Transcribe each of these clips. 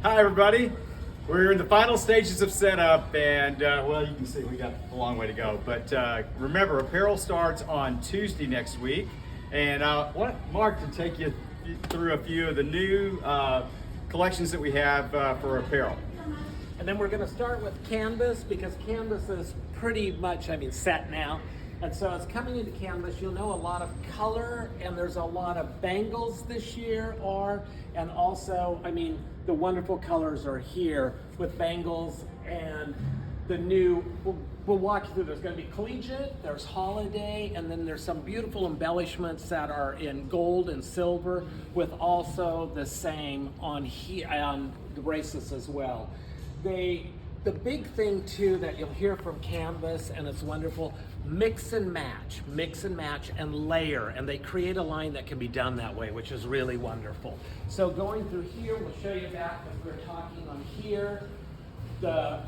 Hi everybody. We're in the final stages of setup and well, you can see we got a long way to go. But remember, apparel starts on Tuesday next week. And I want Mark to take you through a few of the new collections that we have for apparel. And then we're going to start with canvas, because canvas is pretty much, set now. And so it's coming into canvas. You'll know a lot of color, and there's a lot of bangles this year and also, the wonderful colors are here with bangles and the new, we'll walk you through. There's going to be collegiate, there's holiday, and then there's some beautiful embellishments that are in gold and silver with also the same on the bracelets as well. The big thing too that you'll hear from canvas, and it's wonderful, mix and match and layer, and they create a line that can be done that way, which is really wonderful. So going through here, we'll show you back as we're talking on here, the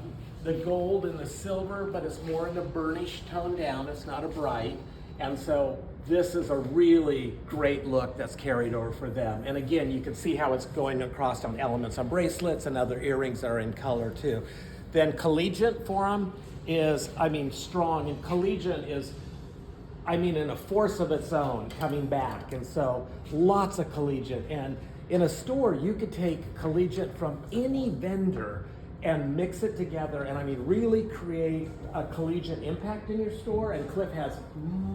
gold and the silver, but it's more in a burnished tone down, it's not a bright. And so this is a really great look that's carried over for them. And again, you can see how it's going across on elements on bracelets and other earrings that are in color too. Then collegiate for them is, strong, and collegiate is, in a force of its own coming back. And so lots of collegiate. And in a store, you could take collegiate from any vendor and mix it together and really create a collegiate impact in your store. And Cliff has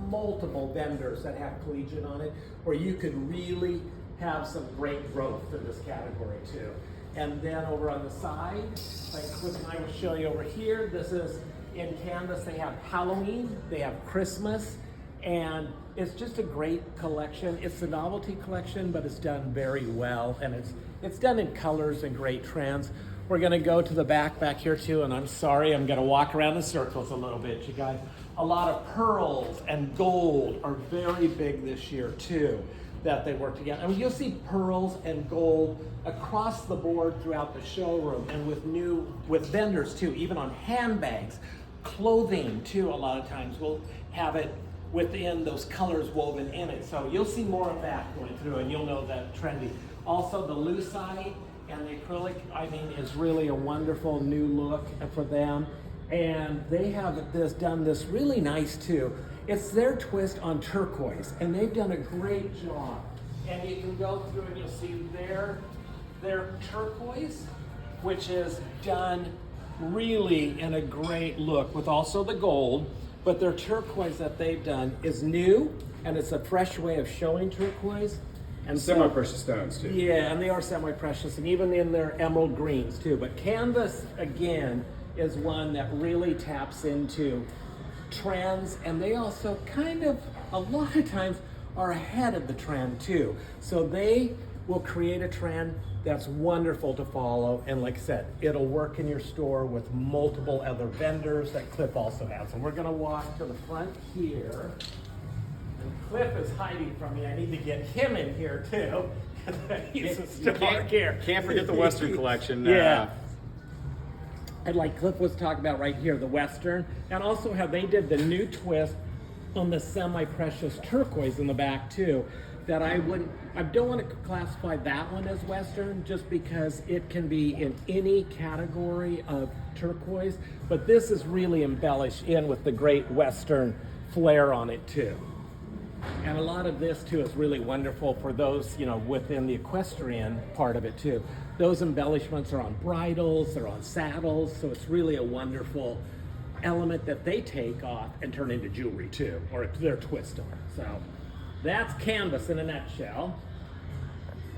multiple vendors that have collegiate on it, where you could really have some great growth in this category too. And then over on the side, like Cliff and I will show you over here, this is in canvas. They have Halloween, they have Christmas, and it's just a great collection. It's the novelty collection, but it's done very well, and it's done in colors and great trends. We're gonna go to the back here too, and I'm sorry, I'm gonna walk around in circles a little bit, you guys. A lot of pearls and gold are very big this year too, that they work together. You'll see pearls and gold across the board throughout the showroom, and with vendors too, even on handbags, clothing too. A lot of times we'll have it within those colors woven in it. So you'll see more of that going through, and you'll know that trendy. Also the lucite and the acrylic, is really a wonderful new look for them. And they have done this really nice too. It's their twist on turquoise, and they've done a great job. And you can go through and you'll see their turquoise, which is done really in a great look with also the gold, but their turquoise that they've done is new, and it's a fresh way of showing turquoise. And Semi-precious stones too. Yeah, and they are semi-precious, and even in their emerald greens too. But canvas, again, is one that really taps into trends, and they also a lot of times are ahead of the trend too. So they will create a trend that's wonderful to follow, and like I said, it'll work in your store with multiple other vendors that Cliff also has. And we're gonna walk to the front here. And Cliff is hiding from me. I need to get him in here too. He's a star here. Can't forget the Western collection. Yeah. And like Cliff was talking about right here, the Western, and also how they did the new twist on the semi-precious turquoise in the back too, that I don't want to classify that one as Western, just because it can be in any category of turquoise, but this is really embellished in with the great Western flair on it too. And a lot of this too is really wonderful for those, within the equestrian part of it too. Those embellishments are on bridles, they're on saddles, so it's really a wonderful element that they take off and turn into jewelry too, or their twist on it. So that's canvas in a nutshell.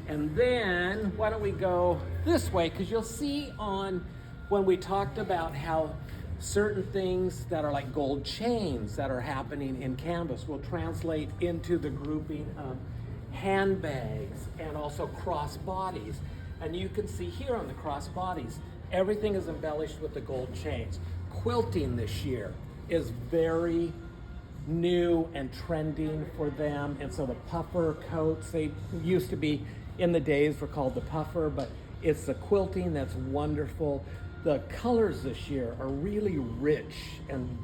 And then why don't we go this way, because you'll see when we talked about how certain things that are like gold chains that are happening in canvas will translate into the grouping of handbags and also crossbodies. And you can see here on the crossbodies, everything is embellished with the gold chains. Quilting this year is very new and trending for them. And so the puffer coats, they used to be in the days were called the puffer, but it's the quilting that's wonderful. The colors this year are really rich and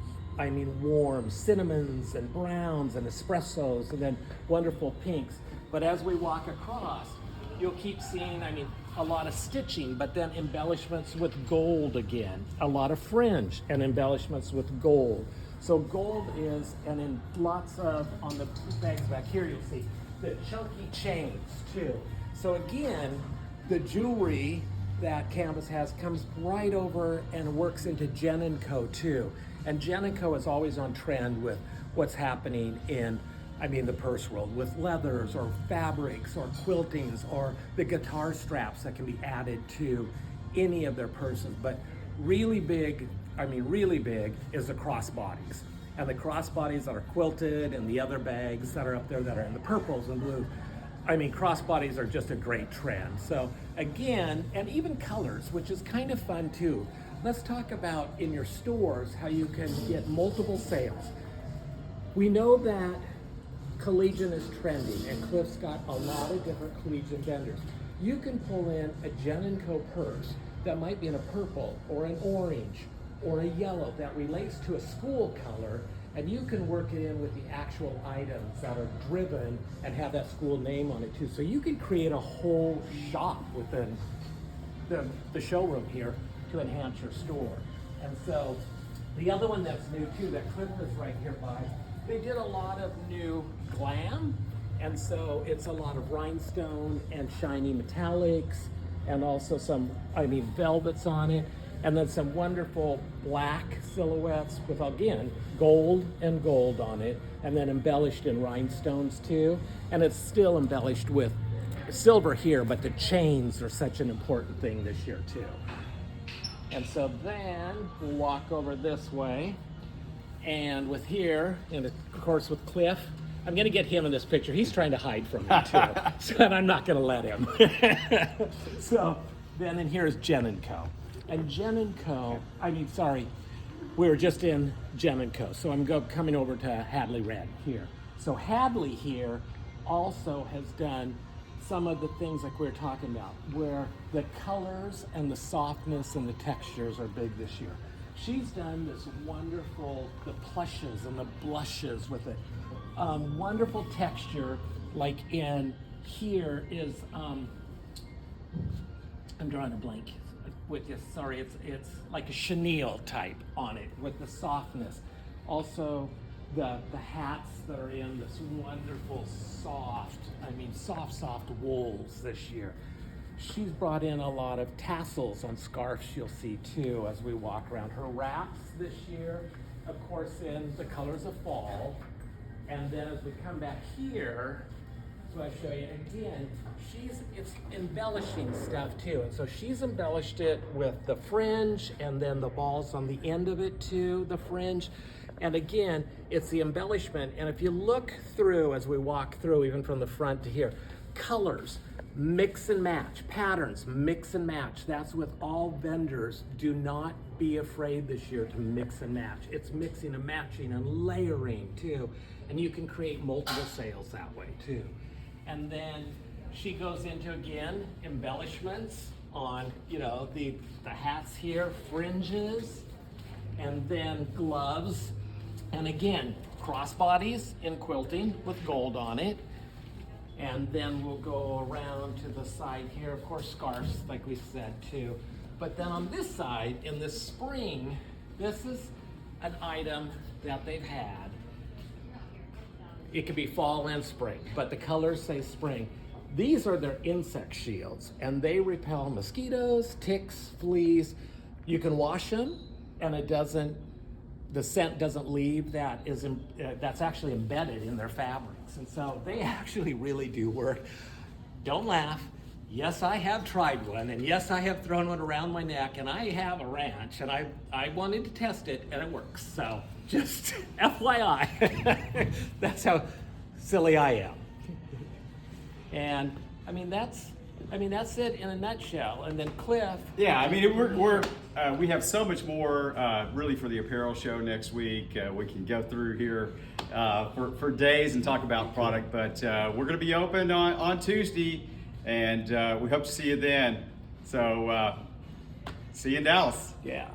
warm, cinnamons and browns and espressos, and then wonderful pinks. But as we walk across, you'll keep seeing, a lot of stitching, but then embellishments with gold again. A lot of fringe and embellishments with gold. So gold is, and in lots of, on the bags back here you'll see, the chunky chains too. So again, the jewelry that Canvas has comes right over and works into Jen & Co too. And Jen & Co is always on trend with what's happening in, I mean, the purse world, with leathers or fabrics or quiltings or the guitar straps that can be added to any of their purses. But really big, I mean really big, is the crossbodies. And the crossbodies that are quilted and the other bags that are up there that are in the purples and blues. I mean, crossbodies are just a great trend. So again, and even colors, which is kind of fun too. Let's talk about in your stores how you can get multiple sales. We know that collegiate is trending, and Cliff's got a lot of different collegiate vendors. You can pull in a Jen & Co purse that might be in a purple or an orange or a yellow that relates to a school color, and you can work it in with the actual items that are driven and have that school name on it too. So you can create a whole shop within the showroom here to enhance your store. And so the other one that's new too, that Cliff is right here by, they did a lot of new glam, and so it's a lot of rhinestone and shiny metallics, and also some, I mean, velvets on it, and then some wonderful black silhouettes with, again, gold and gold on it, and then embellished in rhinestones too. And it's still embellished with silver here, but the chains are such an important thing this year too. And so then we'll walk over this way, and with here, and of course with Cliff, I'm gonna get him in this picture. He's trying to hide from me too, so, and I'm not gonna let him. So then in here is Jen & Co. And Jen & Co, we were just in Jen & Co. So I'm coming over to Hadley Red here. So Hadley here also has done some of the things like we were talking about, where the colors and the softness and the textures are big this year. She's done this wonderful, the plushes and the blushes with it. Wonderful texture, like in here is, I'm drawing a blank with this, sorry, it's like a chenille type on it with the softness. Also, the hats that are in this wonderful soft wools this year. She's brought in a lot of tassels on scarves you'll see too as we walk around. Her wraps this year, of course, in the colors of fall. And then as we come back here, so I show you again, it's embellishing stuff too. And so she's embellished it with the fringe and then the balls on the end of it too, the fringe. And again, it's the embellishment. And if you look through as we walk through, even from the front to here, colors, mix and match, patterns, mix and match. That's with all vendors. Do not be afraid this year to mix and match. It's mixing and matching and layering too. And you can create multiple sales that way too. And then she goes into, again, embellishments on, you know, the hats here, fringes, and then gloves. And again, crossbodies in quilting with gold on it. And then we'll go around to the side here, of course, scarves, like we said too. But then on this side, in the spring, this is an item that they've had. It could be fall and spring, but the colors say spring. These are their insect shields, and they repel mosquitoes, ticks, fleas. You can wash them, and the scent doesn't leave. That's actually embedded in their fabrics, and so they actually really do work. Don't laugh. Yes, I have tried one, and yes, I have thrown one around my neck, and I have a ranch, and I wanted to test it, and it works. So just FYI, that's how silly I am. And I mean that's it in a nutshell. And then Cliff. Yeah, I mean we have so much more really for the apparel show next week. We can go through here for days and talk about product, but we're going to be open on Tuesday, and we hope to see you then. So see you in Dallas. Yeah.